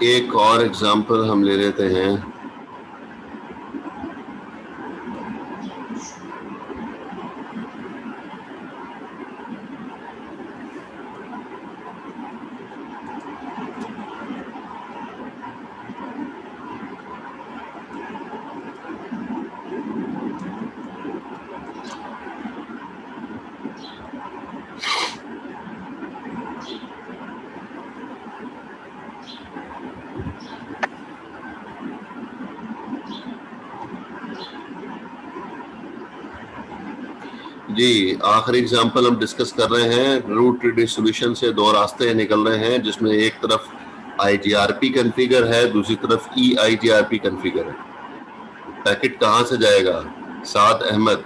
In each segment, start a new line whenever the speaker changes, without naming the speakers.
एक और एग्जांपल हम ले लेते हैं। जी, आखिरी एग्जांपल हम डिस्कस कर रहे हैं। रूट डिस्ट्रीब्यूशन से दो रास्ते निकल रहे हैं, जिसमें एक तरफ IGRP कॉन्फ़िगर है, दूसरी तरफ EIGRP कॉन्फ़िगर है। पैकेट कहां से जाएगा? साद अहमद।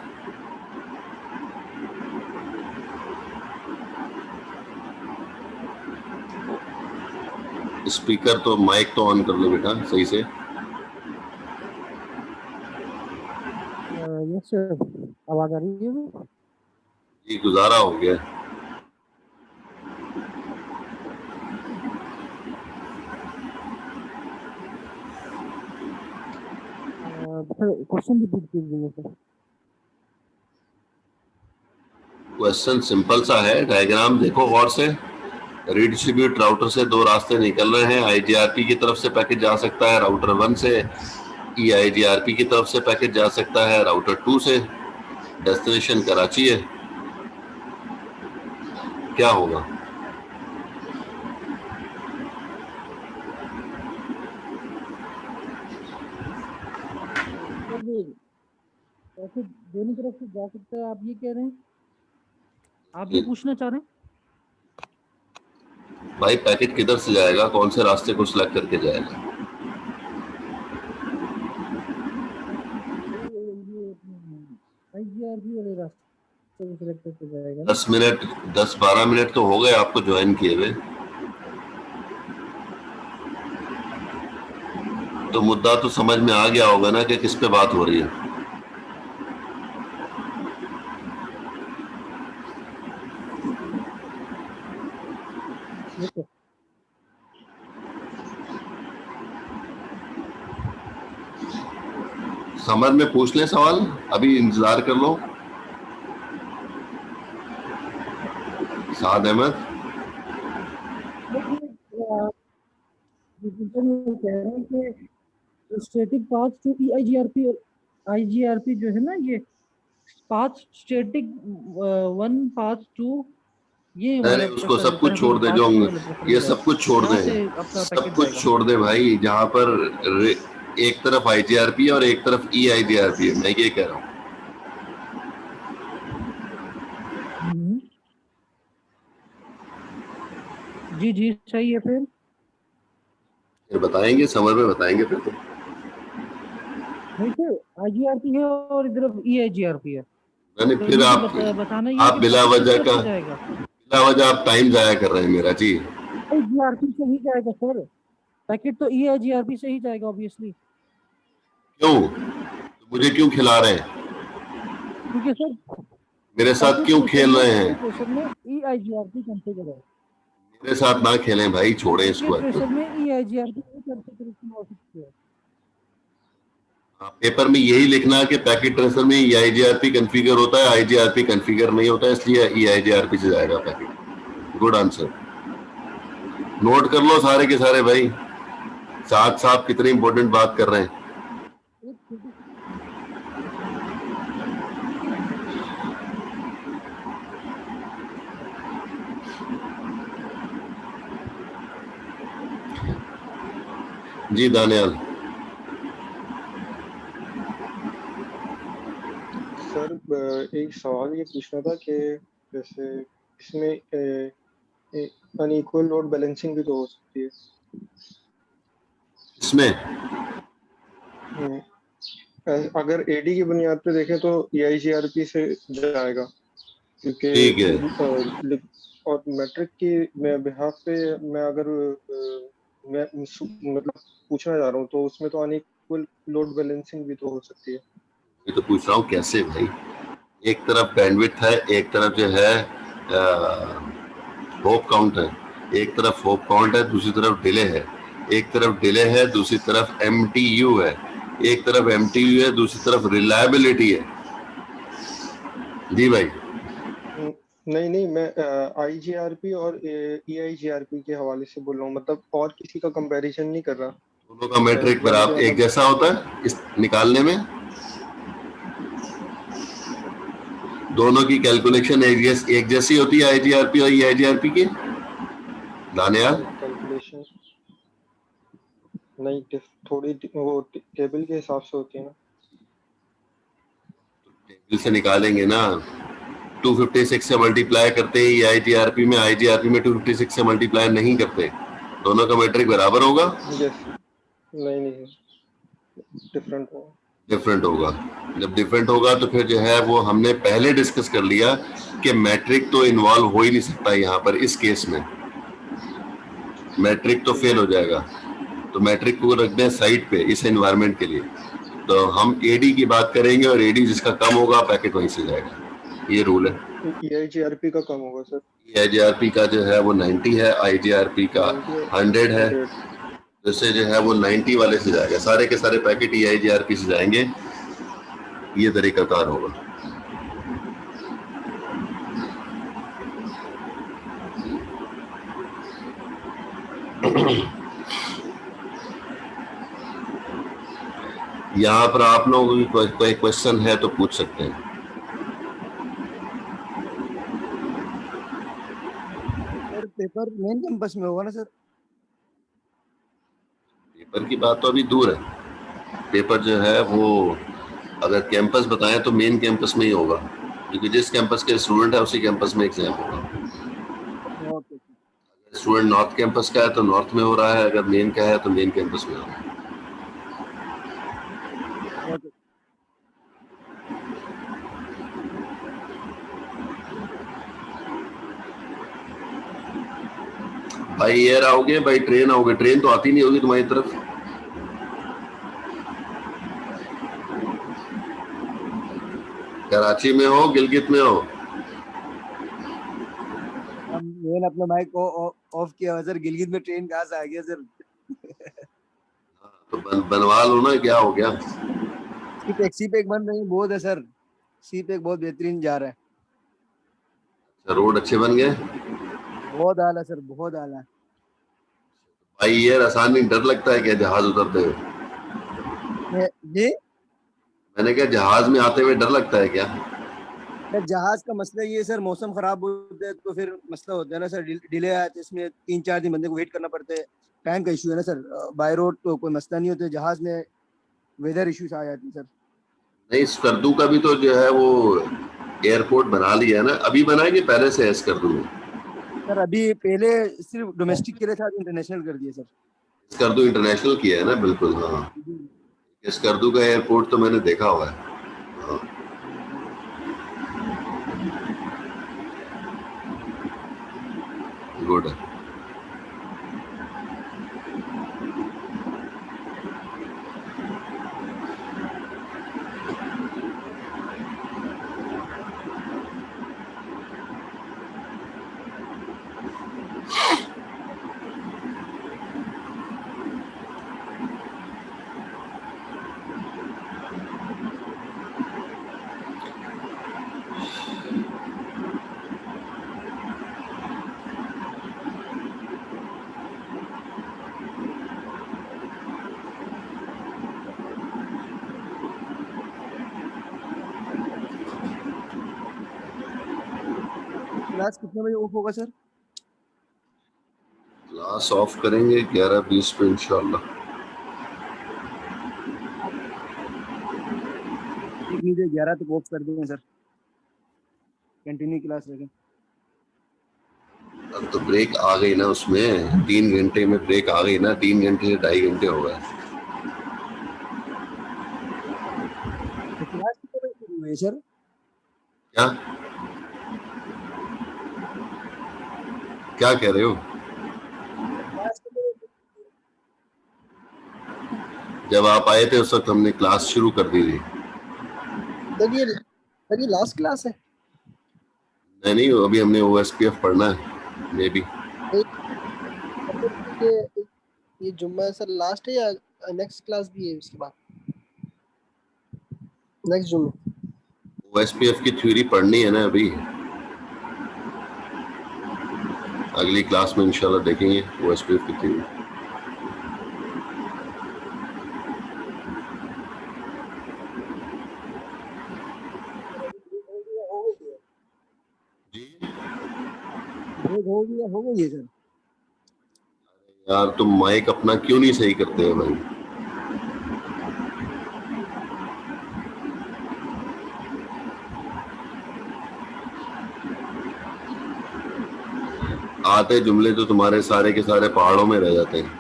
स्पीकर तो माइक तो ऑन कर लो बेटा सही से।
यस सर, आवाज आ रही है?
जी, गुजारा हो गया।
क्वेश्चन रिपीट कीजिए सर।
क्वेश्चन सिंपल सा है, डायग्राम देखो गौर से। रीडिस्ट्रीब्यूट राउटर से दो रास्ते निकल रहे हैं। IGRP की तरफ से पैकेट जा सकता है राउटर 1 से, EIGRP की तरफ से पैकेट जा सकता है राउटर 2 से। डेस्टिनेशन कराची है। क्या होगा?
ऐसे दोनों तरफ से जा सकता है, आप ये कह रहे हैं? आप ये पूछना चाह रहे हैं?
भाई पैकेट किधर से जाएगा, कौन से रास्ते को सिलेक्ट करके जाएगा?
IGRP वाले रास्ते को सिलेक्ट करके जाएगा।
10-12 मिनट तो हो गए आपको ज्वाइन किए हुए, तो मुद्दा तो समझ में आ गया होगा ना कि किस पे बात हो रही है। समझ में पूछ ले सवाल, अभी इंतजार कर लो। Saad Ahmad,
static path to IGRP और IGRP जो है ना, ये पाथ स्टैटिक 1 पाथ 2, ये
अरे उसको सब कुछ छोड़ दे, जो ये सब कुछ छोड़ दे, सब कुछ छोड़ दे भाई। जहां पर एक तरफ IGRP है और एक तरफ EIGRP है, मैं ये कह रहा हूँ।
जी जी सही है।
फिर बताएंगे, समझ में बताएंगे फिर तो।
नहीं सर, IGRP है और इधर EIGRP है।
मैंने
तो
फिर
बताना ये
आप बिला वजह का
जाएगा,
बिला वजह आप टाइम जाया कर रहे हैं मेरा। जी,
IGRP से ही जाएगा सर, पैकेट तो EIGRP से ही जाएगा ऑब्वियसली।
क्यों? तो मुझे क्यों खिला रहे हैं?
क्योंकि सर
मेरे साथ क्यों खेल रहे हैं?
प्रेशर में EIGRP कॉन्फ़िगर है।
मेरे साथ ना खेलें भाई, छोड़े इसको।
प्रेशर में EIGRP कॉन्फ़िगरेशन हो सकती है।
पेपर में यही लिखना है कि पैकेट ट्रेसर में EIGRP कॉन्फ़िगर होता है, IGRP कॉन्फ़िगर नहीं होता है, इसलिए EIGRP से जाएगा पैकेट। Good answer. नोट कर लो सारे के सारे भाई। साथ साथ कितनी इंपॉर्टेंट बात कर रहे हैं। जी दानियाल।
सर एक सवाल ये पूछना था कि जैसे इसमें अनइक्वल लोड बैलेंसिंग भी तो हो सकती है
इसमें।
अगर एडी की बुनियाद पे देखें तो EIGRP से जाएगा, क्योंकि
ठीक है।
और मैट्रिक की बिहाफ पे मैं अगर मैं मतलब पूछना चाह रहा हूँ, तो उसमें तो अनइक्वल लोड बैलेंसिंग भी तो हो सकती है।
मैं तो पूछ रहा हूँ कैसे भाई। एक तरफ बैंडविड्थ है, एक तरफ जो है होप काउंट है, एक तरफ होप काउंट है, दूसरी तरफ डिले है। एक तरफ डिले है, दूसरी तरफ MTU है। एक तरफ MTU है, दूसरी तरफ रिलायबिलिटी है। जी भाई।
नहीं नहीं, मैं IGRP और EIGRP के हवाले से बोल रहा हूँ, मतलब और किसी का कंपैरिजन नहीं कर रहा।
दोनों का मैट्रिक
यानी कि
बराबर एक
मतलब
जैसा होता है इस निकालने में। दोनों की कैलकुलेशन एक जैसी होती है, IGRP और EIGRP की। दानियाल,
कैलकुलेशन नहीं, थोड़ी वो टेबल के हिसाब से होती है ना।
टेबल से निकालेंगे ना। 256 से मल्टीप्लाई करते हैं IGRP में, IGRP में 256 से मल्टीप्लाई नहीं करते। दोनों का मैट्रिक बराबर होगा?
यस। नहीं नहीं, डिफरेंट होगा।
डिफरेंट होगा। जब डिफरेंट होगा तो फिर जो है वो हमने पहले डिस्कस कर लिया कि मैट्रिक तो इन्वॉल्व हो ही नहीं सकता यहाँ पर। इस केस में मैट्रिक तो फेल हो जाएगा। तो मैट्रिक को रख दें साइड पे इस एनवायरनमेंट के लिए। तो हम AD की बात करेंगे और AD जिसका कम होगा पैकेट वहीं से जाएगा। ये रूल है।
EIGRP का कम होगा सर।
IGRP का जो है वो 90 है, IGRP का
90 और
100 है।
100।
जैसे जो है वो 90 वाले से जाएगा, सारे के सारे पैकेट EIGRP से जाएंगे। ये तरीकाकार होगा। यहाँ पर आप लोगों की कोई क्वेश्चन है तो पूछ सकते हैं।
सर पेपर मेन कैंपस में होगा ना सर?
पेपर की बात तो अभी दूर है। पेपर जो है वो अगर कैंपस बताएं तो मेन कैंपस में ही होगा, क्योंकि जिस कैंपस के स्टूडेंट है उसी कैंपस में एग्जाम होगा।
ओके।
स्टूडेंट नॉर्थ कैंपस का है तो नॉर्थ में हो रहा है, अगर मेन का है तो मेन कैंपस में होगा।
ओके।
भाई एयर आओगे, भाई ट्रेन आओगे? ट्रेन तो आती नहीं होगी तुम्हारी तरफ। कराची में हो, गिलगित में हो?
हम मेन अपना माइक को ऑफ किया सर। गिलगित में ट्रेन कहाँ से आ गया सर?
तो बनवा लो ना, क्या हो गया?
सी पे एक बन रही है, बहुत है सर। सी पे एक बहुत बेहतरीन जा रहा है।
रोड अच्छे बन गए?
बहुत आला सर, बहुत आला।
भाई एयर आसान नहीं, डर लगता है क्या जहाज उतरते हुए?
जी
मैंने कहा जहाज में आते हुए डर लगता है क्या?
सर, जहाज का मसला ये है सर, मौसम खराब होता है तो फिर मसला होता है ना सर। डिले आया तो इसमें 3-4 दिन बंदे को वेट करना पड़ता है। टाइम का इशू है ना सर। बाय रोड तो कोई मसला नहीं होता, जहाज में वेदर इश्यूज आ जाती है सर।
नहीं, स्कर्दू का भी तो जो है वो एयरपोर्ट बना लिया है ना, अभी बना है कि पहले से है स्कर्दू में?
सर अभी पहले सिर्फ डोमेस्टिक के लिए था, इंटरनेशनल कर दिया सर।
स्कर्दू इंटरनेशनल किया है ना, बिल्कुल हाँ। स्कर्दू का एयरपोर्ट तो मैंने देखा हुआ है। हाँ। गुड है।
क्लास कितने बजे ऑफ होगा सर?
क्लास ऑफ करेंगे 11:20 पे इंशाल्लाह।
ठीक लीजिए, 11 तक ऑफ कर देंगे सर। कंटिन्यू क्लास रखें।
अब तो ब्रेक आ गई ना, उसमें 3 घंटे में ब्रेक आ गई ना, 3 घंटे से 2.5 घंटे हो गए।
तो क्लास कितने बजे शुरू हुई है सर?
क्या क्या कह रहे हो?
क्लास कितने बजे?
जब आप आए थे उस वक्त हमने क्लास शुरू कर दी थी।
सर ये लास्ट क्लास है?
नहीं, अभी हमने OSPF पढ़ना है मे बी।
ये जुम्मा सर लास्ट है या नेक्स्ट क्लास भी है उसके बाद? नेक्स्ट जुम्मे।
ओएसपीएफ की थ्योरी पढ़नी है ना अभी, अगली क्लास में इंशाल्लाह देखेंगे ओएसपीएफ की थ्योरी। जी
हो गई है सर।
यार तुम माइक अपना क्यों नहीं सही करते हो भाई? आते जुमले तो तुम्हारे सारे के सारे पहाड़ों में रह जाते हैं।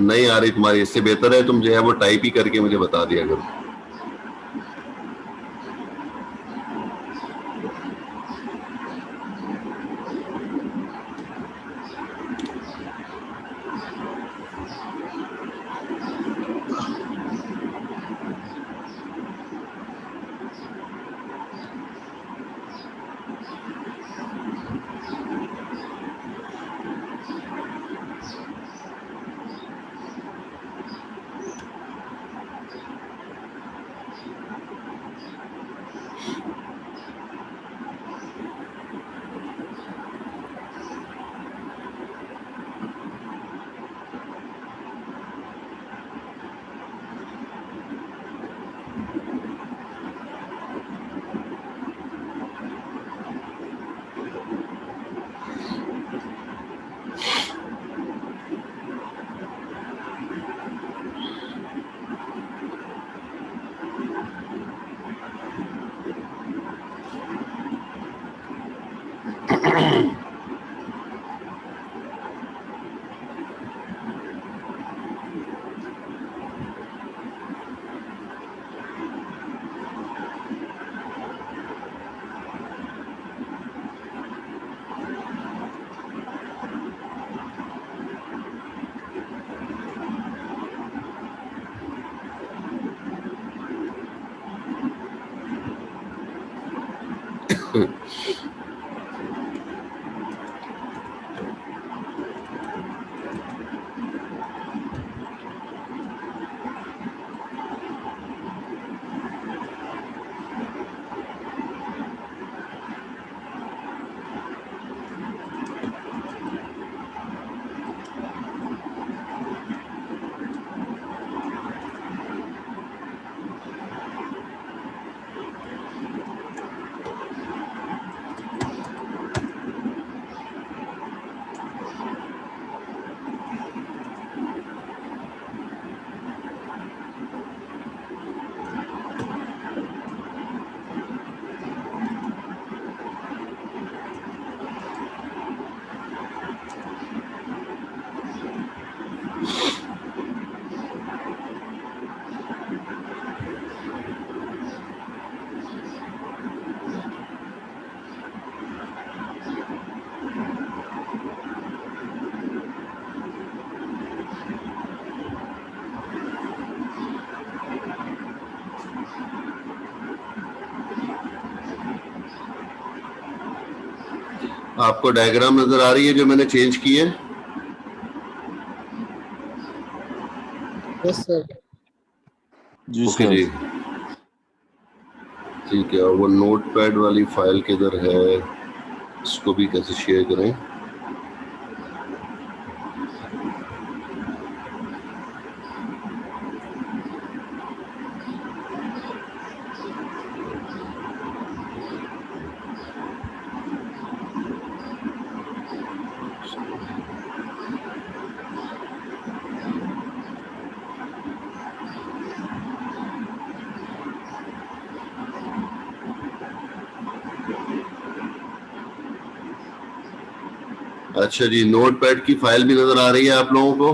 नहीं आ रही तुम्हारी, इससे बेहतर है तुम जो है वो टाइप ही करके मुझे बता दिया करो। आपको डायग्राम नजर आ रही है जो मैंने चेंज की है?
Yes sir.
जी
ओके
सर।
जी, ठीक है। और वो नोटपैड वाली फाइल किधर है, इसको भी कैसे शेयर करें? अच्छा जी, नोटपैड की फाइल भी नजर आ रही है आप लोगों को?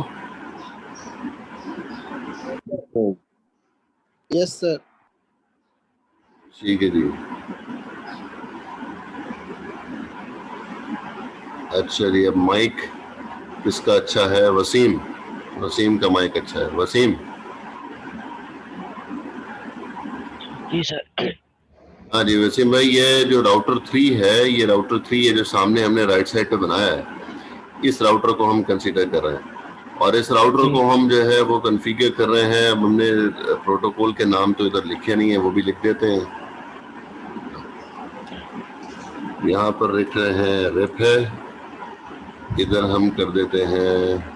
Yes sir.
ठीक है जी। अच्छा जी, अब माइक किसका अच्छा है? वसीम, वसीम का माइक अच्छा है। वसीम
जी सर।
हाँ जी वसीम भाई, ये जो राउटर 3 है, ये राउटर 3 है जो सामने हमने राइट साइड पे बनाया है, इस राउटर को हम कंसीडर कर रहे हैं। और इस राउटर को हम जो है वो कॉन्फ़िगर कर रहे हैं। अब हमने प्रोटोकॉल के नाम तो इधर लिखे नहीं है, वो भी लिख देते हैं। यहाँ पर लिख रहे हैं रिप है, इधर हम कर देते हैं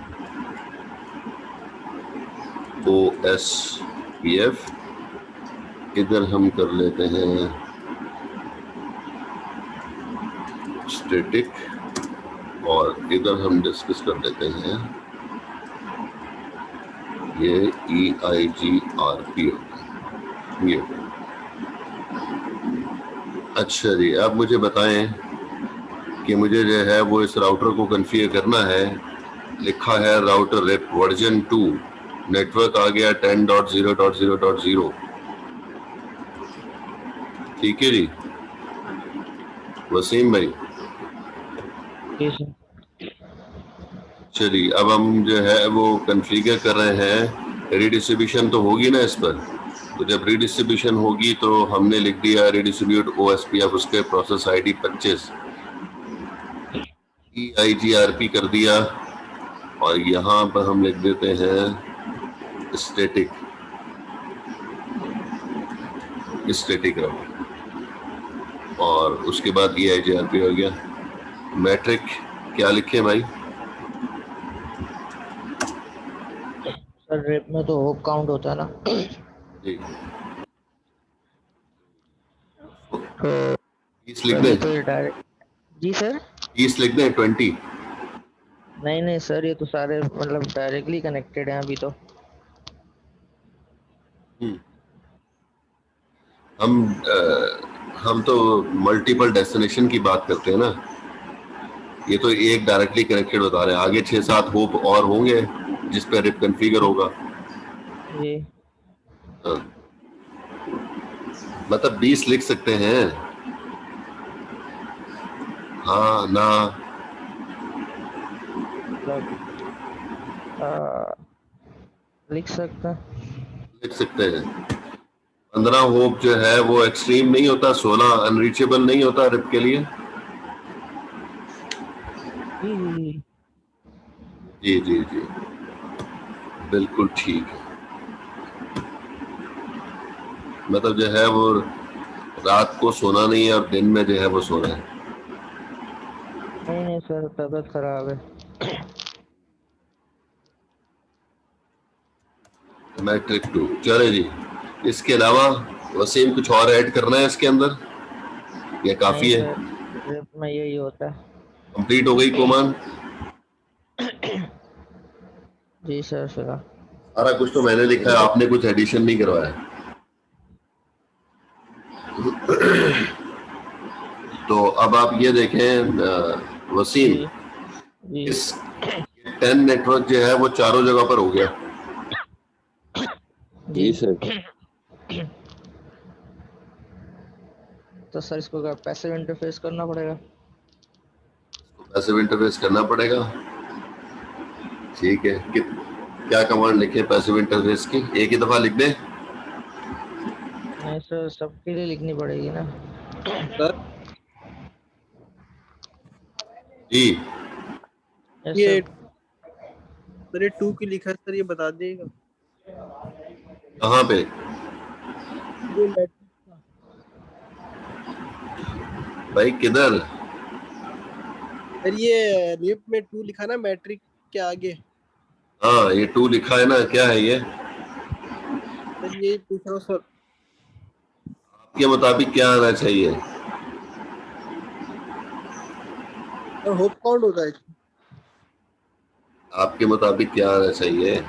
OSPF, इधर हम कर लेते हैं स्टैटिक, और इधर हम डिस्कस कर देते हैं ये EIGRP ये। अच्छा जी, अब मुझे बताएं कि मुझे जो है वो इस राउटर को कॉन्फ़िगर करना है। लिखा है राउटर रिप वर्जन 2, नेटवर्क आ गया 10.0.0.0। ठीक है जी वसीम भाई। चलिए अब हम जो है वो कॉन्फ़िगर कर रहे हैं। रीडिस्ट्रीब्यूशन तो होगी ना इस पर, तो जब रीडिस्ट्रीब्यूशन होगी तो हमने लिख दिया रीडिस्ट्रीब्यूट OSPF, उसके प्रोसेस ID 25, EIGRP कर दिया, और यहाँ पर हम लिख देते हैं स्टैटिक राउटर, और उसके बाद EIGRP हो गया। मैट्रिक क्या लिखे भाई?
सर रेप में तो होप काउंट होता है ना
जी,
तो
20 लिख दें?
तो डायरेक्ट जी सर
20 लिख दें? 20?
नहीं सर, ये तो सारे मतलब डायरेक्टली कनेक्टेड हैं अभी तो।
हम तो मल्टीपल डेस्टिनेशन की बात करते हैं ना, ये तो एक डायरेक्टली कनेक्टेड बता रहे हैं। आगे 6-7 होप और होंगे जिस पे रिप कॉन्फ़िगर होगा।
जी
हाँ। मतलब 20 लिख सकते हैं? हाँ ना?
लिख सकते
लिख सकते हैं। 15 होप जो है वो एक्सट्रीम नहीं होता, 16 अनरीचेबल नहीं होता रिप के लिए। जी जी जी बिल्कुल ठीक है। मतलब जो है वो रात को सोना नहीं है और दिन में जो है वो सोना है।
नहीं सर, तबीयत खराब है।
मैट्रिक 2 चले जी। इसके अलावा वसीम कुछ और ऐड करना है इसके अंदर या काफी है?
रिप में यही होता है।
कंप्लीट हो गई कोमान?
जी सर
सारा कुछ तो मैंने लिखा है, आपने कुछ एडिशन नहीं करवाया। तो अब आप ये देखें वसीम, इस 10 नेटवर्क जो है वो चारों जगह पर हो गया।
जी सर।
तो सर इसको पैसिव इंटरफेस करना पड़ेगा?
पैसिव इंटरफेस करना पड़ेगा, ठीक है। क्या कमांड लिखे पैसिव इंटरफेस की? एक ही दफा लिख दें?
नहीं सर, सबके लिए लिखनी पड़ेगी ना
सर
जी
ये सर ये 2 की लिखा है सर, ये बता दीजिएगा
कहाँ पे?
ये मैट्रिक
भाई किधर?
सर ये रिप में 2 लिखा ना मैट्रिक के आगे।
हाँ ये 2 लिखा है ना, क्या है ये?
सर ये पूछ रहा हूँ सर,
आपके मुताबिक क्या आना चाहिए?
होप काउंट होता है।
आपके मुताबिक क्या आना चाहिए?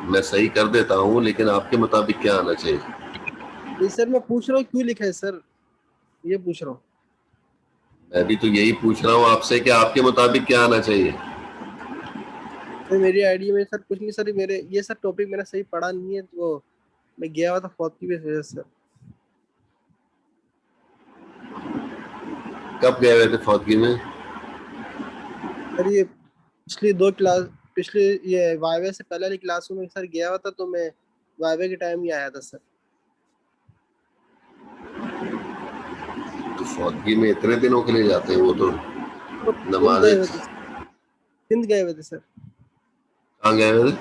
मैं सही कर देता हूँ, लेकिन आपके मुताबिक क्या आना चाहिए?
नहीं सर, मैं पूछ रहा हूँ क्यों लिखा है सर, ये पूछ रहा हूँ।
मैं भी तो यही पूछ रहा हूँ आपसे कि आपके मुताबिक क्या आना चाहिए।
सर मेरी आईडी में सर कुछ नहीं सर, मेरे ये सर टॉपिक मैंने सही पढ़ा नहीं है, तो मैं गया हुआ था फौत की वजह से सर।
कब गए हुए थे फौतगी में?
सर ये पिछले ये वाइवे से पहले वाली क्लासों में सर गया हुआ था, तो मैं वाइवे के टाइम ही आया था सर।
तो फौतगी में इतने दिनों के लिए जाते हैं वो तो
वो
नमाज
सिंध गए हुए थे सर।
कहाँ गए हुए थे?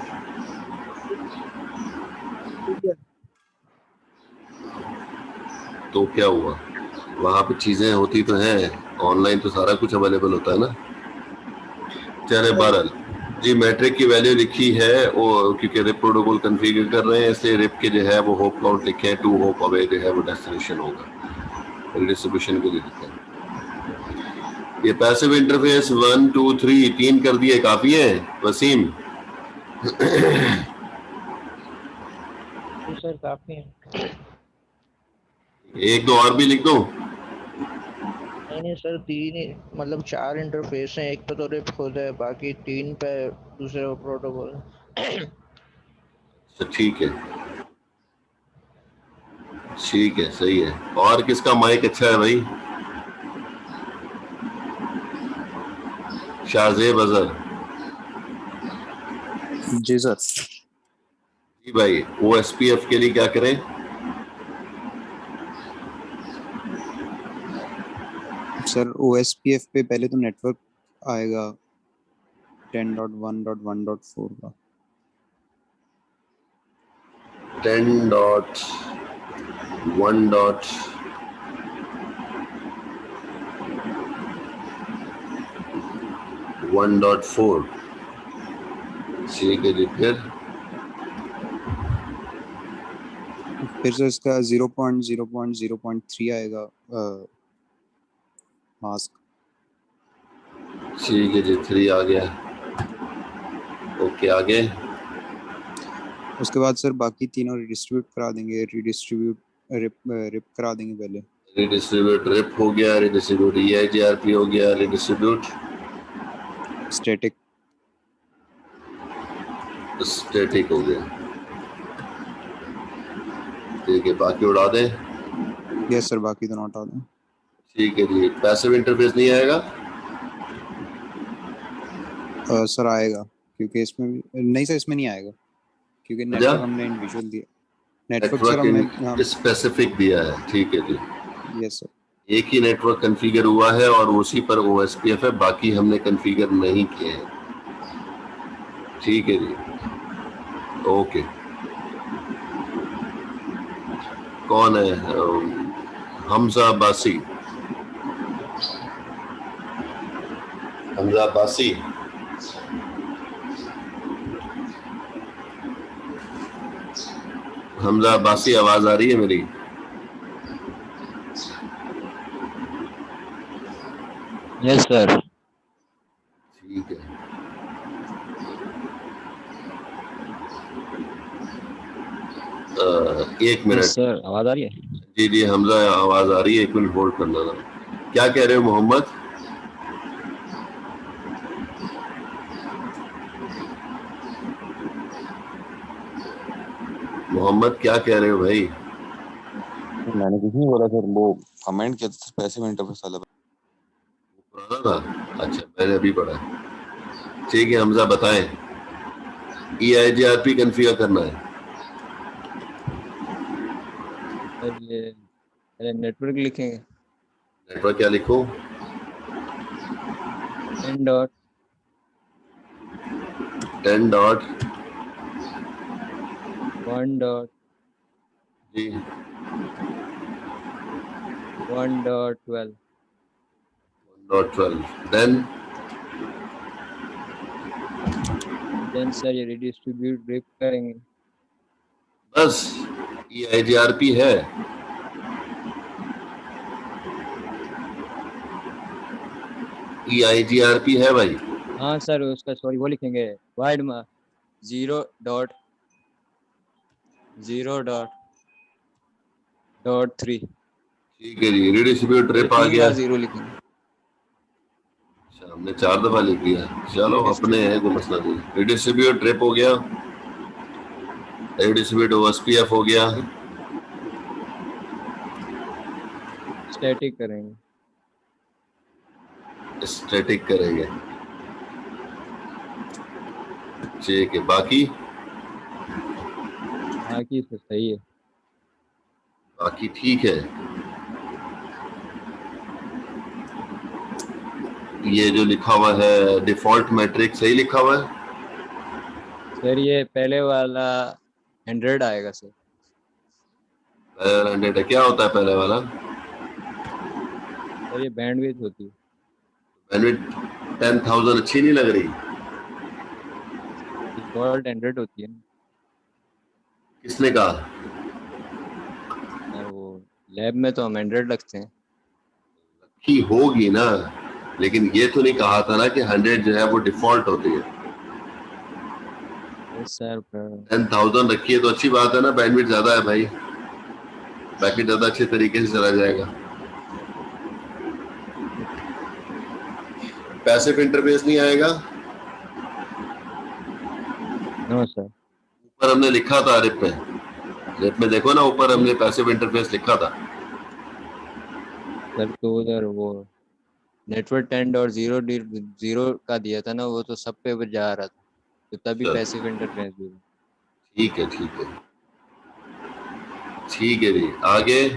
इंडिया।
तो क्या हुआ वहां पे चीजें होती तो हैं, ऑनलाइन तो सारा कुछ अवेलेबल होता है ना। चले बहरहाल जी, मैट्रिक की वैल्यू लिखी है वो, क्योंकि रिप प्रोटोकॉल कॉन्फ़िगर कर रहे हैं इसलिए रिप के जो है वो होप काउंट लिखे हैं, 2 होप अवे जो है वो डेस्टिनेशन होगा, रिडिस्ट्रीब्यूशन के लिए लिखा है। ये पैसिव इंटरफेस 1 2 3 3 कर दिए, काफी है वसीम?
जी सर काफी है।
एक दो और भी लिख दो?
नहीं नहीं सर, 3 ही मतलब 4 इंटरफेस हैं, एक पे तो रिप खुद है, बाकी 3 पे दूसरे प्रोटोकॉल।
तो ठीक है ठीक है, सही है। और किसका माइक अच्छा है भाई? शाहजेब अजहर
जी सर।
जी भाई, OSPF के लिए क्या करें?
सर OSPF पे पहले तो नेटवर्क आएगा 10.1.1.4 का।
10.1.1.4 ठीक है जी।
फिर सर इसका 0.0.0.3 आएगा मास्क।
ठीक है जी, 3 आ गया। ओके, आगे?
उसके बाद सर बाकी तीनों रिडिस्ट्रीब्यूट करा देंगे, रिप करा देंगे पहले।
रिडिस्ट्रीब्यूट रिप हो गया, रिडिस्ट्रीब्यूट EIGRP हो गया, रिडिस्ट्रीब्यूट
स्टैटिक
स्टैटिक हो गया। ठीक है, बाकी उड़ा दें?
यस सर, बाकी दोनों हटा दें।
ठीक है जी। पैसिव इंटरफेस नहीं आएगा?
सर आएगा, क्योंकि इसमें भी नहीं सर, इसमें नहीं आएगा क्योंकि
अच्छा,
नेटवर्क हमने इंडिविजुअल दिया। नेटवर्क सर हम
नेटवर्क स्पेसिफिक दिया है। ठीक है जी,
यस सर।
एक ही नेटवर्क कॉन्फ़िगर हुआ है और उसी पर OSPF है, बाकी हमने कॉन्फ़िगर नहीं किए हैं। ठीक है जी, ओके। कौन है? हमजा अब्बासी। हमजा अब्बासी, हमजा अब्बासी, आवाज आ रही है मेरी?
Yes sir.
ठीक है, एक मिनट।
सर आवाज आ रही है?
जी जी हमजा, आवाज आ रही है, 1 मिनट होल्ड करना था। क्या कह रहे हो मोहम्मद? मोहम्मद क्या कह रहे हो भाई?
मैंने कुछ नहीं बोला सर, वो कमेंट किया था पैसिव इंटरफेस वाला।
पुराना था? अच्छा, मैंने अभी पढ़ा। ठीक है हमजा, बताएं। EIGRP कॉन्फ़िगर करना है।
सर ये नेटवर्क लिखेंगे।
नेटवर्क क्या लिखो?
10 dot
10 dot
1 dot
G
1.12
1.12
then sir ये रिडिस्ट्रीब्यूट रिप करेंगे।
बस EIGRP है। EIGRP है भाई।
हाँ सर, उसका सॉरी वो लिखेंगे वाइड में 0.0.3।
ठीक है जी, रिडिस्ट्रीब्यूट रिप आ
3
गया।
बार 0 लिखेंगे।
अच्छा, हमने 4 दफा लिख दिया। चलो अपने हैं, कोई मसला नहीं। रिडिस्ट्रीब्यूट रिप हो गया, रिडिस्ट्रीब्यूट OSPF हो गया।
स्टैटिक करेंगे।
स्टैटिक करेंगे। ठीक है, बाकी
बाकी तो सही है।
बाकी ठीक है। ये जो लिखा हुआ है डिफॉल्ट मैट्रिक सही लिखा हुआ है?
सर ये पहले वाला 100 आएगा सर।
100 है, क्या होता है पहले वाला?
सर ये बैंडविड्थ होती है।
बैंडविड्थ 10,000 अच्छी नहीं लग रही?
डिफॉल्ट 100 होती है ना
किसने कहा?
सर, वो लैब में तो हम 100 रखते हैं।
की होगी ना, लेकिन ये तो नहीं कहा था ना कि 100 जो है वो डिफॉल्ट होती है।
यस सर
10,000 रखी है तो अच्छी बात है ना, बैंडविड्थ ज्यादा है भाई, पैकेट ज्यादा अच्छे तरीके से चला जाएगा। पैसिव इंटरफेस नहीं आएगा?
No sir.
ऊपर हमने लिखा था रिप में देखो ना, ऊपर हमने पैसिव इंटरफेस लिखा था।
सर तो उधर वो नेटवर्क टेंड और जीरो का दिया था ना, वो तो सब पे जा रहा था, तो तभी
अच्छा।
पैसिव इंटरफेस भी।
ठीक है ठीक है ठीक है जी, आगे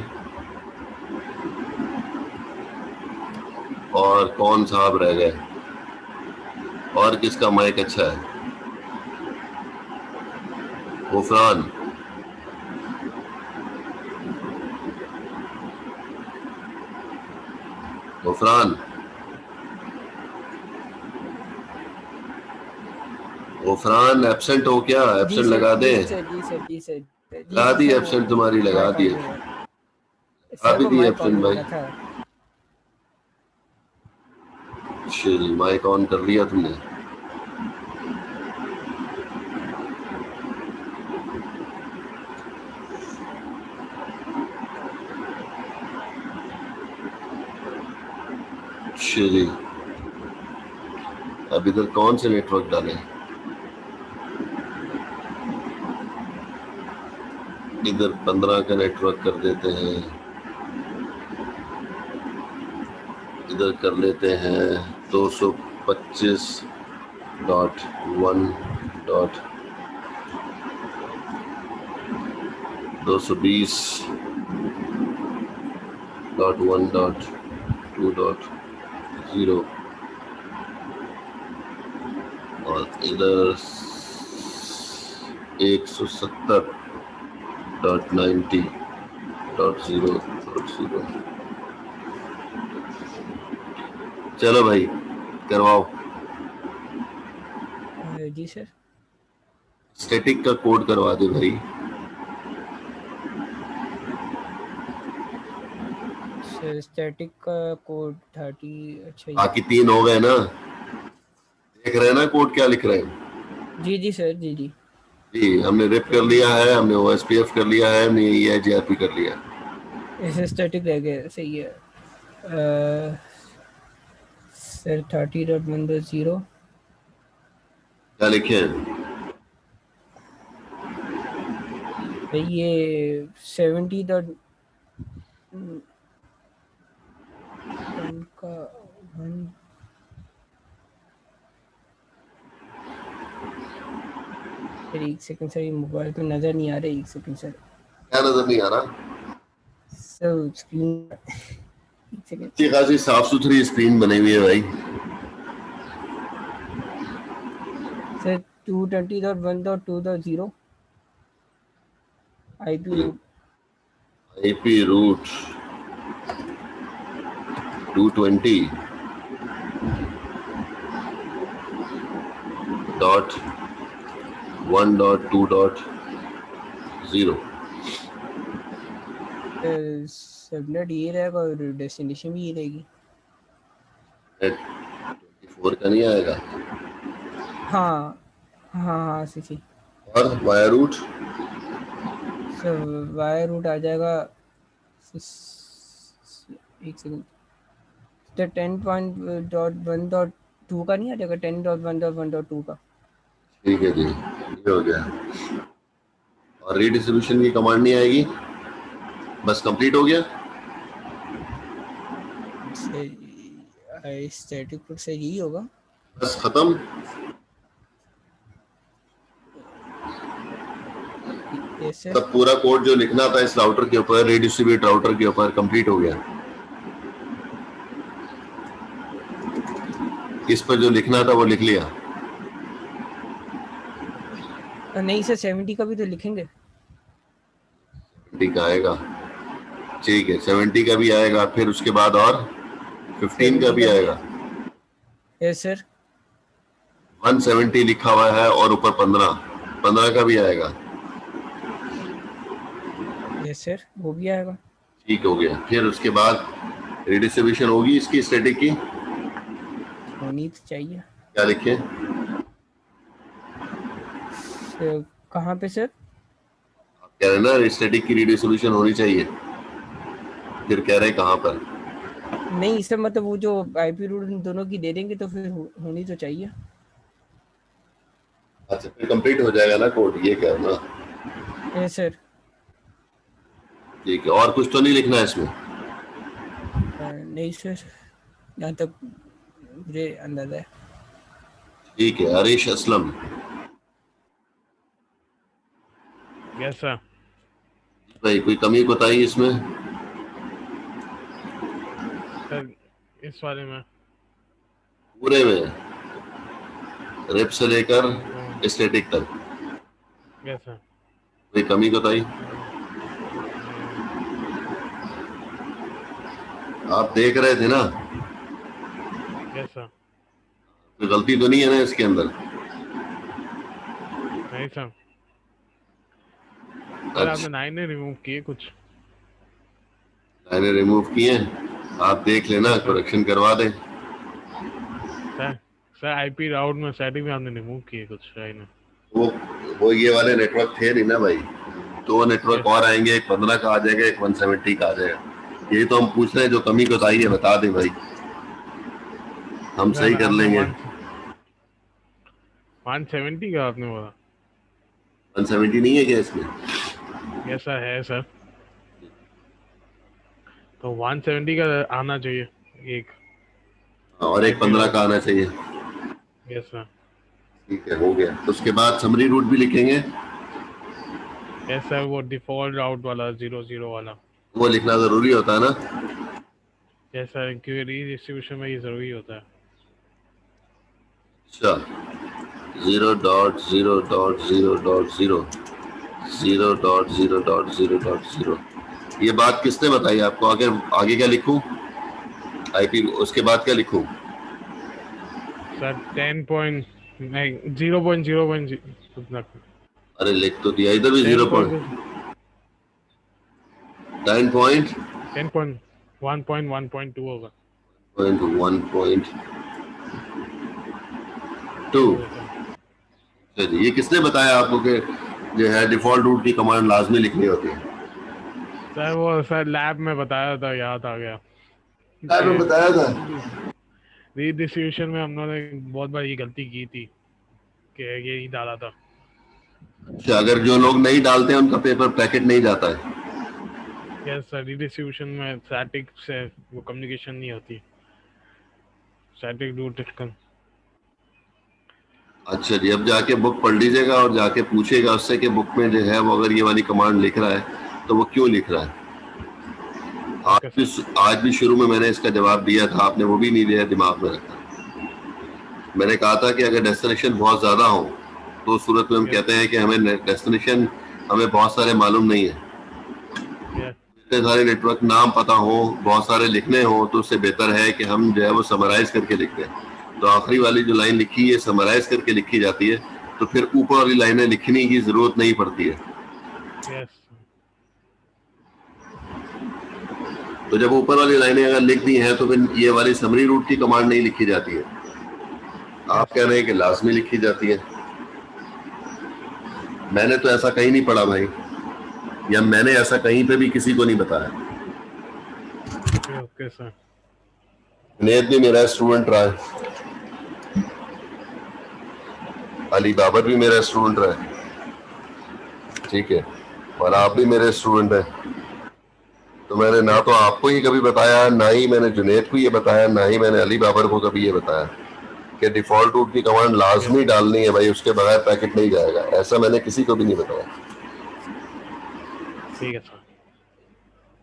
और कौन साहब रह गए? और किसका माइक अच्छा है? गुफरान, गुफरान, गुफरान एब्सेंट हो क्या? एब्सेंट लगा दे। लगा दी एब्सेंट तुम्हारी, लगा दी, लगा भी दी एब्सेंट भाई। अच्छा जी, माइक ऑन कर लिया तुमने? अच्छा जी, अब इधर कौन से नेटवर्क डालें? इधर 15 का नेटवर्क कर देते हैं, इधर कर लेते हैं 225.1. 220.1.2.0 और इधर 170.90.0.0। चलो भाई करवाओ।
जी सर।
स्टैटिक का कोड करवा दे भाई।
सर स्टैटिक का कोड 30। अच्छा
बाकी 3 हो गए ना? देख रहे हैं ना कोड क्या लिख रहे हैं?
जी जी सर, जी जी
जी, हमने रिप कर लिया है, हमने OSPF कर लिया है, हमने EIGRP कर लिया है।
ऐसे स्टैटिक रह गया, सही है। सर 30.1.0
क्या लिखे हैं?
ये 70 का 1। सर एक सेकंड सर, ये मोबाइल पे नजर नहीं आ रहा, एक सेकंड सर।
क्या नजर नहीं आ रहा?
सर स्क्रीन एक सेकंड।
अच्छी खासी साफ सुथरी स्क्रीन बनी हुई है भाई।
Sir 220.1.2.0
IP root 220.1.2.0।
सबनेट ये रहेगा और डेस्टिनेशन भी ये रहेगी।
24 का नहीं आएगा?
हाँ हाँ हाँ सी।
और wire route?
Sir wire route आ जाएगा, एक सेकंड। तो 10.1.2 का नहीं आ जाएगा? 10.1.1.2 का।
ठीक है जी, ये हो गया। और रीडिस्ट्रीब्यूशन की कमांड नहीं आएगी? बस कंप्लीट हो गया।
स्टैटिक पुट से यही होगा,
बस खत्म। तब पूरा कोड जो लिखना था इस राउटर के ऊपर, रीडिस्ट्रीब्यूट राउटर के ऊपर, कंप्लीट हो गया। इस पर जो लिखना था वो लिख लिया?
नहीं सर 70 का भी तो लिखेंगे।
70 का आएगा, ठीक है, 70 का भी आएगा, फिर उसके बाद और 15 का भी आएगा।
Yes sir.
170 लिखा हुआ है और ऊपर 15 का भी आएगा।
यस सर वो भी आएगा।
ठीक हो गया। फिर उसके बाद रिडिस्ट्रीब्यूशन होगी इसकी स्टैटिक की,
होनी तो चाहिए।
क्या लिखे?
कहाँ पे सर?
आप कह रहे हैं ना स्टैटिक की रिडिस्ट्रीब्यूशन होनी चाहिए, फिर कह रहे हैं कहाँ पर?
नहीं सर मतलब वो जो आईपी रूट दोनों की दे देंगे तो फिर होनी तो चाहिए।
अच्छा, फिर कंप्लीट हो जाएगा ना कोड, ये कह रहे ना?
Yes sir.
ठीक है, और कुछ तो नहीं लिखना है इसमें?
नहीं सर यहाँ तक मुझे अंदाजा है।
ठीक है, हरीश असलम।
Yes sir.
भाई कोई कमी बताइए इसमें?
सर इस वाले में
पूरे में रेप से लेकर स्टैटिक तक
यस सर।
कोई कमी बताई? आप देख रहे थे ना?
Yes sir.
कोई गलती तो नहीं है ना इसके अंदर?
नहीं सर। सर आपने 9 रिमूव किए कुछ?
मैंने रिमूव किए, आप देख लेना, करेक्शन करवा दें।
सर आईपी राउट में सेटिंग में आपने रिमूव किए कुछ है ना?
वो ये वाले नेटवर्क थे नहीं ना भाई, तो नेटवर्क और आएंगे, एक 15 का आ जाएगा, एक 170 का आ जाएगा। यही तो हम पूछ रहे हैं, जो कमी बताई है बता दें भाई, हम सही कर लेंगे।
170 का आपने बोला?
170 नहीं है क्या इसमें?
यस सर है सर। तो 170 का आना चाहिए एक,
और एक 15 का आना चाहिए।
Yes sir.
ठीक है, हो गया। तो उसके बाद समरी रूट भी लिखेंगे?
यस सर, वो डिफॉल्ट राउट वाला 00 वाला
वो लिखना जरूरी होता है ना?
यस सर, क्योंकि रीडिस्ट्रीब्यूशन में ये जरूरी होता है।
अच्छा, 0.0.0.0 0.0.0.0 ये बात किसने बताई आपको? आगे आगे क्या लिखूं? आईपी, उसके बाद क्या लिखूं?
सर 0.0
अरे लिख तो दिया, इधर भी 0 पॉइंट
10.1.1.2 होगा।
1.2। चलिए, ये किसने बताया आपको कि जो है डिफॉल्ट रूट की कमांड लाजमी लिखनी होती है?
सर वो सर लैब में बताया था, याद आ गया।
लैब में बताया था?
रीडिस्ट्रीब्यूशन में हम लोगों ने बहुत बार ये गलती की थी कि ये नहीं डाला था।
अच्छा, अगर जो लोग नहीं डालते हैं उनका पेपर पैकेट नहीं जाता है?
यस सर, रीडिस्ट्रीब्यूशन में स्टैटिक से वो कम्युनिकेशन नहीं होती, स्टैटिक रूट कम। अच्छा
जी, अब जाके बुक पढ़ लीजिएगा और जाके पूछेगा उससे कि बुक में जो है वो अगर ये वाली कमांड लिख रहा है तो वो क्यों लिख रहा है। आज भी शुरू में मैंने इसका जवाब दिया था, आपने वो भी नहीं दिया, दिमाग में रखा। मैंने कहा था कि अगर डेस्टिनेशन बहुत ज्यादा हो तो उस सूरत में हम कहते हैं कि हमें डेस्टिनेशन हमें बहुत सारे मालूम नहीं है, इतने सारे नेटवर्क नाम पता हो, बहुत सारे लिखने हो, तो उससे बेहतर है कि हम जो है वो समराइज करके लिखते हैं। तो आखिरी वाली जो लाइन लिखी है समराइज करके लिखी जाती है, तो फिर ऊपर वाली लाइनें लिखने की जरूरत नहीं पड़ती है। तो जब ऊपर वाली लाइनें अगर लिख दी हैं तो फिर ये वाली समरी रूट की कमांड नहीं लिखी जाती है। आप कह रहे हैं कि लाजमी लिखी जाती है। मैंने तो ऐसा कहीं नहीं पढ़ा भाई, या मैंने ऐसा कहीं पे भी किसी को नहीं बताया।
Okay sir.
जुनैद भी मेरा स्टूडेंट रहा है, अली बाबर भी मेरा स्टूडेंट रहा है, ठीक है, और आप भी मेरे स्टूडेंट हैं। तो मैंने ना तो आपको ये कभी बताया, ना ही मैंने जुनैद को ये बताया, ना ही मैंने अली बाबर को कभी ये बताया कि डिफॉल्ट रूट की कमांड लाजमी डालनी है भाई, उसके बगैर पैकेट नहीं जाएगा। ऐसा मैंने किसी को भी नहीं बताया।
ठीक है सर।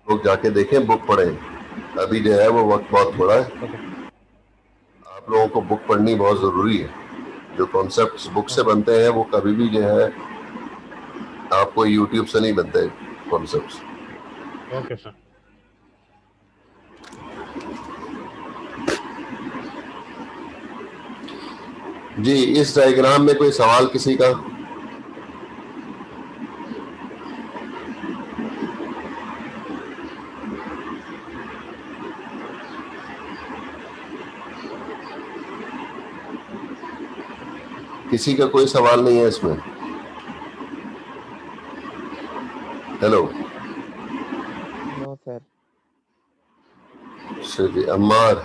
लोग जाके देखें, बुक पढ़ें, अभी जो है वो वक्त बहुत थोड़ा है। आप आप लोगों को बुक पढ़नी बहुत जरूरी है। जो कॉन्सेप्ट्स बुक से बनते हैं वो कभी भी जो है आपको यूट्यूब से नहीं बनते कॉन्सेप्ट्स।
Okay sir.
जी, इस डायग्राम में कोई सवाल किसी का? किसी का कोई सवाल नहीं है इसमें? Hello
no sir.
Shri Ammar,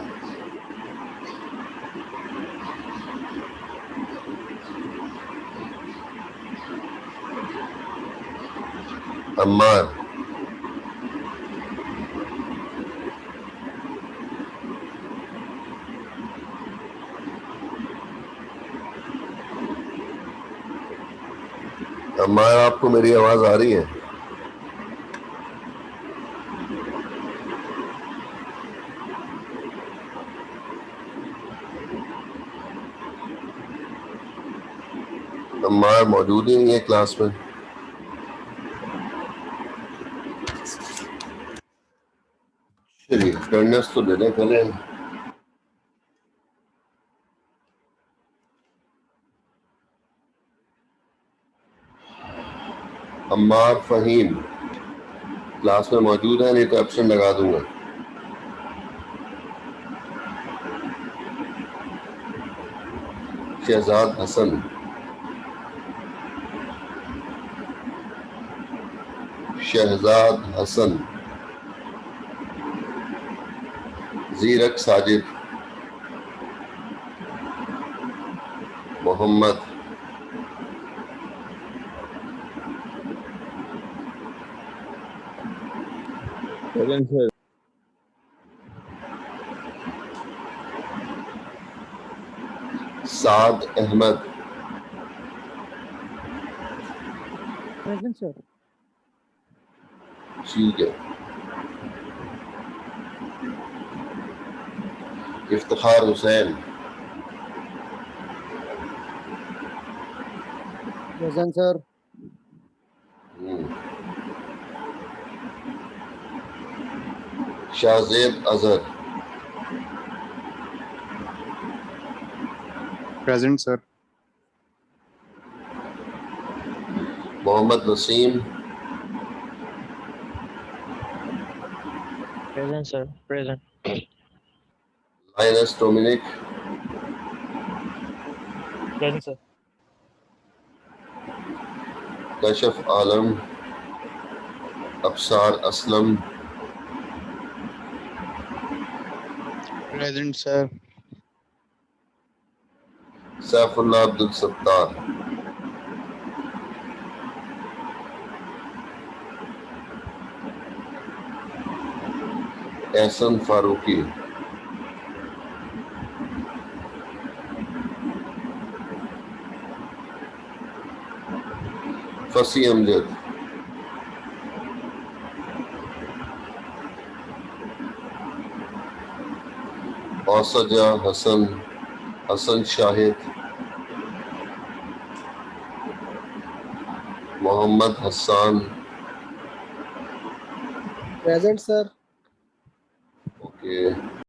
Ammar, Ammar, आपको मेरी आवाज आ रही है? अम्मार मौजूद ही नहीं है क्लास में। चलिए अटेंडेंस तो देने पहले। अम्मार फहीम क्लास में मौजूद है? नहीं तो एब्सेंट लगा दूंगा। Shahzad Hasan, Shahzad Hasan, Zeerak Sajid, Mohammad,
sir.
Saad Ahmad,
present sir.
ठीक है। Iftikhar Hussain,
present sir.
Shahzeb Azhar,
present sir.
Mohammad Naseem,
present sir. Present.
Linus Dominic,
present sir.
Kashaf Alam, Absar Aslam,
present sir.
Saifullah Abdul Sattar, Ehsan Farooqui, Fasi Amjad, Ausja Hasan, Hasan Shahid, Mohammad Hassan.
Present sir.
Okay.